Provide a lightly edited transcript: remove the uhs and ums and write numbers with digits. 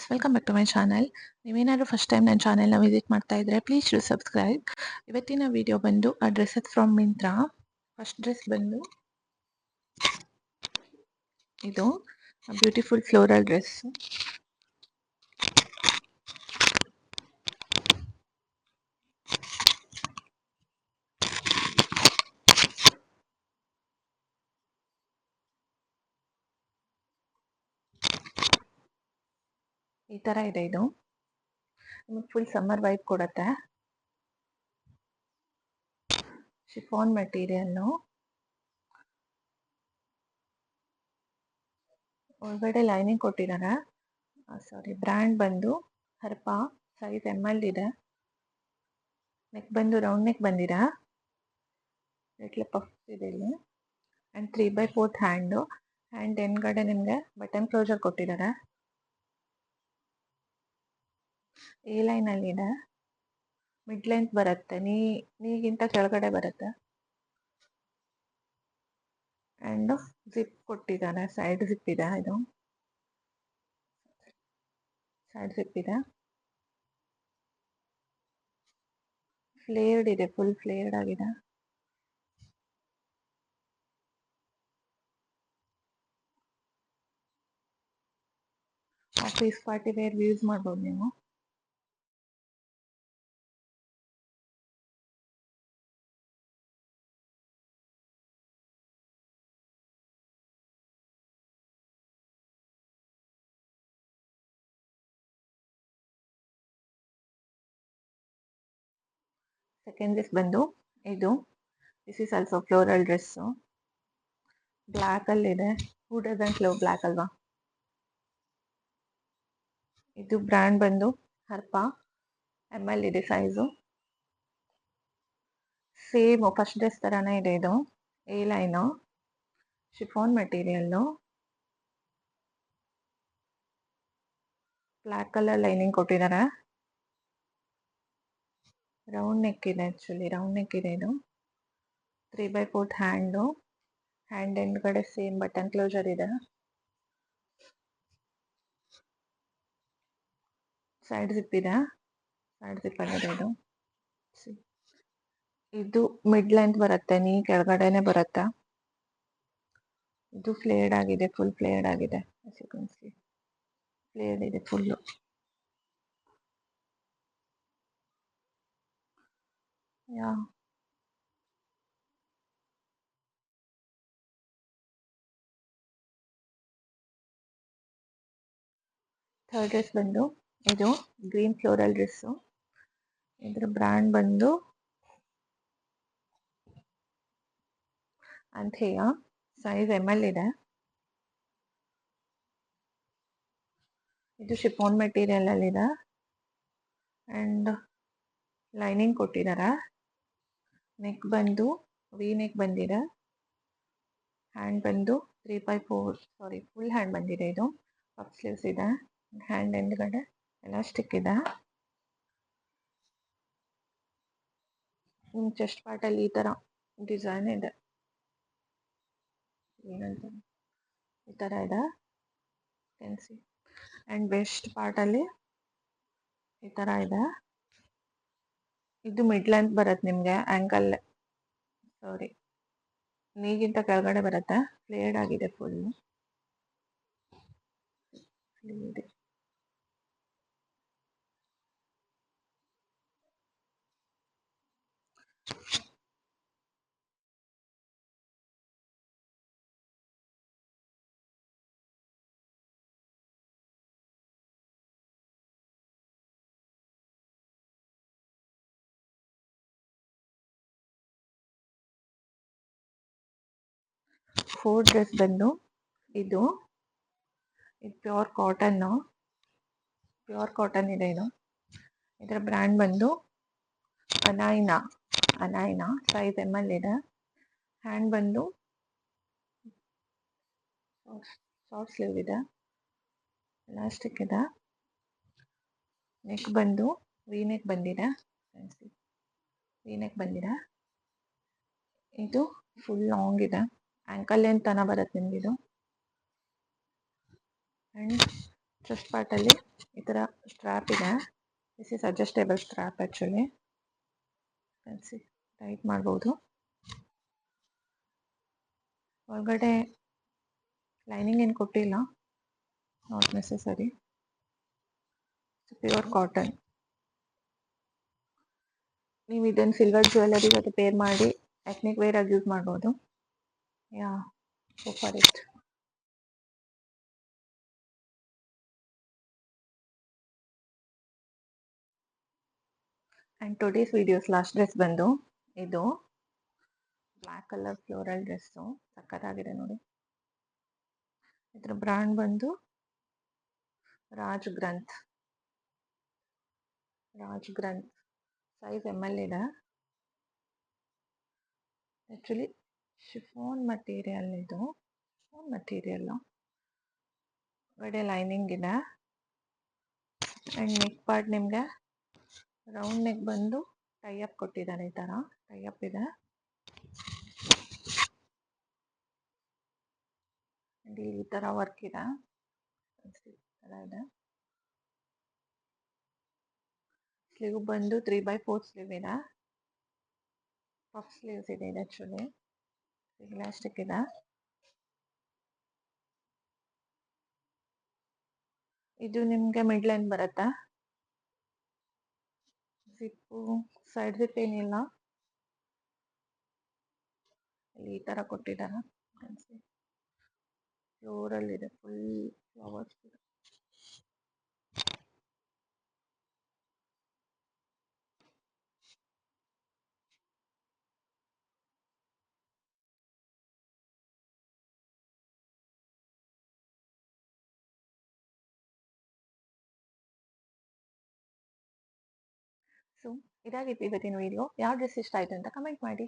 Viewers, welcome back to my channel. ನೀವೇನಾದರೂ first time ನನ್ನ ಚಾನಲ್ನ ವಿಸಿಟ್ ಮಾಡ್ತಾ ಇದ್ರೆ ಪ್ಲೀಸ್ ಟು ಸಬ್ಸ್ಕ್ರೈಬ್. ಇವತ್ತಿನ ವಿಡಿಯೋ ಬಂದು ಆ dresses from Myntra. First dress ಬಂದು ಇದು ಬ್ಯೂಟಿಫುಲ್ ಫ್ಲೋರಲ್ ಡ್ರೆಸ್. ಈ ತರ ಇದೆ. ಇದು ನಿಮಗೆ ಫುಲ್ ಸಮ್ಮರ್ ವೈಬ್ ಕೊಡುತ್ತೆ. ಶಿಫಾನ್ ಮೆಟೀರಿಯಲ್ಲು, ಒಳಗಡೆ ಲೈನಿಂಗ್ ಕೊಟ್ಟಿದ್ದಾರೆ. ಬ್ರ್ಯಾಂಡ್ ಬಂದು ಹರ್ಪಾ. ಸೈಜ್ ML ಇದೆ. ನೆಕ್ ಬಂದು ರೌಂಡ್ ನೆಕ್ ಬಂದಿದೆ. ಪಫ್ ಇದೆ ಇಲ್ಲಿ. ಅಂಡ್ 3/4 ಹ್ಯಾಂಡ್ ಹಿಂದ್ಗಡೆ ನಿಮಗೆ ಬಟನ್ ಕ್ಲೋಸರ್ ಕೊಟ್ಟಿದ್ದಾರೆ. ಎ ಲೈನ್ ಅಲ್ಲಿ ಇದೆ. ಮಿಡ್ ಲೆಂತ್ ಬರುತ್ತೆ, ನೀಗಿಂತ ಕೆಳಗಡೆ ಬರುತ್ತೆ. ಅಂಡ್ ಜಿಪ್ ಕೊಟ್ಟಿದ್ದಾರೆ. ಸೈಡ್ ಜಿಪ್ ಇದೆ. ಇದು ಸೈಡ್ ಜಿಪ್ ಇದೆ. ಫ್ಲೇರ್ಡ್ ಇದೆ, ಫುಲ್ ಫ್ಲೇರ್ಡ್ ಆಗಿದೆ. ಆಫೀಸ್ ಪಾರ್ಟಿ ವೇರ್ ಯೂಸ್ ಮಾಡ್ಬೋದು ನೀವು. ಸೆಕೆಂಡ್ ಡ್ರೆಸ್ ಬಂದು ಇದು. This is also floral dress. Black ಅಲ್ಲಿ ಇದೆ. ಹೂ ಡಸಂಟ್ ಲವ್ ಬ್ಲ್ಯಾಕ್ ಅಲ್ವಾ. ಇದು ಬ್ರ್ಯಾಂಡ್ ಬಂದು ಹರ್ಪಾ. ML ಇದೆ ಸೈಜು. ಸೇಮ್ ಫಸ್ಟ್ ಡ್ರೆಸ್ ತರಾನೇ ಇದೆ. ಇದು A line, chiffon material, black colour lining ಕೊಟ್ಟಿದ್ದಾರೆ. ರೌಂಡ್ ನೆಕ್ ಇದೆ. ರೌಂಡ್ ನೆಕ್ ಇದೆ. ಇದು 3/4 ಹ್ಯಾಂಡ್ ಹಿಂದ್ಗಡೆ ಸೇಮ್ ಬಟನ್ ಕ್ಲೋಸರ್ ಇದೆ. ಸೈಡ್ ಜಿಪ್ ಇದೆ. ಸೈಡ್ ಜಿಪ್ ಆಗಿದೆ. ಇದು ಮಿಡ್ ಲೆಂತ್ ಬರುತ್ತೆ, ನೀ ಕೆಳಗಡೆನೆ ಬರುತ್ತೆ. ಇದು ಫ್ಲೇರ್ಡ್ ಆಗಿದೆ, ಫುಲ್ ಫ್ಲೇರ್ಡ್ ಆಗಿದೆ. ಫ್ಲೇರ್ಡ್ ಇದೆ ಫುಲ್ಲು. ಯಾ ಥರ್ಡ್ ಡ್ರೆಸ್ ಬಂದು ಇದು ಗ್ರೀನ್ ಫ್ಲೋರಲ್ ಡ್ರೆಸ್ಸು. ಇದ್ರ ಬ್ರ್ಯಾಂಡ್ ಬಂದು ಅಂಥೇಯ. ಸೈಜ್ ML ಇದೆ. ಇದು ಶಿಫಾನ್ ಮೆಟೀರಿಯಲ್ ಅಲ್ಲಿ ಇದೆ. ಅಂಡ್ ಲೈನಿಂಗ್ ಕೊಟ್ಟಿದ್ದಾರೆ. ನೆಕ್ ಬಂದು ವಿ ನೆಕ್ ಬಂದಿದೆ. ಹ್ಯಾಂಡ್ ಬಂದು 3/4 ಫುಲ್ ಹ್ಯಾಂಡ್ ಬಂದಿದೆ. ಇದು ಪಫ್ ಸ್ಲೀವ್ಸ್ ಇದೆ. ಹ್ಯಾಂಡ್ ಹಿಂದ್ಗಡೆ ಎಲಾಸ್ಟಿಕ್ ಇದೆ. ಚೆಸ್ಟ್ ಪಾರ್ಟ್ ಅಲ್ಲಿ ಈ ತರ ಡಿಸೈನ್ ಇದೆ. ಏನಂತ ಈ ತರ ಇದೆ. ಅಂಡ್ ವೆಸ್ಟ್ ಪಾರ್ಟ್ ಅಲ್ಲಿ ಈ ತರ ಇದೆ. ಇದು ಮಿಡ್ ಲೆಂತ್ ಬರುತ್ತೆ ನಿಮ್ಗೆ. ಆಂಕಲ್ ನೀಗಿಂತ ಕೆಳಗಡೆ ಬರುತ್ತೆ. ಫ್ಲೇರ್ಡ್ ಆಗಿದೆ ಫುಲ್. ಫೋರ್ತ್ ಡ್ರೆಸ್ ಬಂದು ಇದು ಪ್ಯೂರ್ ಕಾಟನ್ ಇದೆ. ಇದು ಇದರ ಬ್ರ್ಯಾಂಡ್ ಬಂದು ಅನೈನಾ. ಸೈಜ್ ML ಇದೆ. ಹ್ಯಾಂಡ್ ಬಂದು ಶಾರ್ಟ್ ಸ್ಲೀವ್ ಇದೆ. ಎಲಾಸ್ಟಿಕ್ ಇದೆ. ನೆಕ್ ಬಂದು ವಿ ನೆಕ್ ಬಂದಿದೆ. ಇದು ಫುಲ್ ಲಾಂಗ್ ಇದೆ. ಆಂಕಲ್ ಲೆಂತ್ ತನ ಬರುತ್ತೆ ನಿಮ್ಗೆ ಇದು. ಅಂಡ್ ಚೆಸ್ಟ್ ಪಾರ್ಟ್ ಅಲ್ಲಿ ಈ ಥರ ಸ್ಟ್ರ್ಯಾಪ್ ಇದೆ. This is adjustable strap actually. ಕಲಿಸಿ ಟೈಟ್ ಮಾಡ್ಬೋದು. ಒಳಗಡೆ ಲೈನಿಂಗ್ ಏನು ಕೊಟ್ಟಿಲ್ಲ, ನಾಟ್ ನೆಸೆಸರಿ. Pure cotton. ನೀವು ಇದನ್ನು ಸಿಲ್ವರ್ ಜ್ಯುವೆಲರಿ ಜೊತೆ ಪೇರ್ ಮಾಡಿ ಎಥ್ನಿಕ್ ವೇರ್ ಆಗಿ ಯೂಸ್ ಮಾಡ್ಬೋದು. Yeah, go for it. And today's videos last dress ಬಂದು ಇದು ಬ್ಲ್ಯಾಕ್ ಕಲರ್ ಫ್ಲೋರಲ್ ಡ್ರೆಸ್ಸು, ಸಕ್ಕತ್ತಾಗಿದೆ ನೋಡಿ. ಇದ್ರ ಬ್ರ್ಯಾಂಡ್ ಬಂದು ರಾಜ್ ಗ್ರಂಥ್. ಸೈಜ್ ML ಇದೆ. ಆ್ಯಕ್ಚುಲಿ ಶಿಫಾನ್ ಮಟೀರಿಯಲ್ ಇದು, ಶಿಫಾನ್ ಮಟೀರಿಯಲ್ಲು. ಒಳಗಡೆ ಲೈನಿಂಗ್ ಇದೆ. ಆ್ಯಂಡ್ ನೆಕ್ ಪಾರ್ಟ್ ನಿಮಗೆ ರೌಂಡ್ ನೆಕ್ ಬಂದು ಟೈಅಪ್ ಕೊಟ್ಟಿದ್ದಾರೆ. ಈ ಥರ ಟೈಅಪ್ ಇದೆ. ಆ್ಯಂಡ್ ಈ ಥರ ವರ್ಕ್ ಇದೆ. ಸ್ಲೀವ್ ಬಂದು 3/4 ಸ್ಲೀವ್ ಇದೆ. ಪಫ್ ಸ್ಲೀವ್ಸ್ ಇದೆ ಇದು ಆ್ಯಕ್ಚುಲಿ. ಇಲಾಸ್ಟಿಕ್ ಇದೆ. ಇದು ನಿಮಗೆ ಮಿಡ್ ಲೈನ್ ಬರುತ್ತೆ. ಜಿಪ್ಪು ಸೈಡ್ ಜಿಪ್ ಏನಿಲ್ಲ, ಇಲ್ಲಿ ಈ ಥರ ಕೊಟ್ಟಿದ್ದಾರೆ. ಫ್ಲೋರಲ್ ಇದೆ, ಫುಲ್ ಫ್ಲವರ್ಸ್ ಇದೆ. ಸೊ ಇದಾಗಿತ್ತು ಇವತ್ತಿನ ವಿಡಿಯೋ. ಯಾವ ಡ್ರೆಸ್ ಇಷ್ಟ ಆಯಿತು ಅಂತ ಕಮೆಂಟ್ ಮಾಡಿ.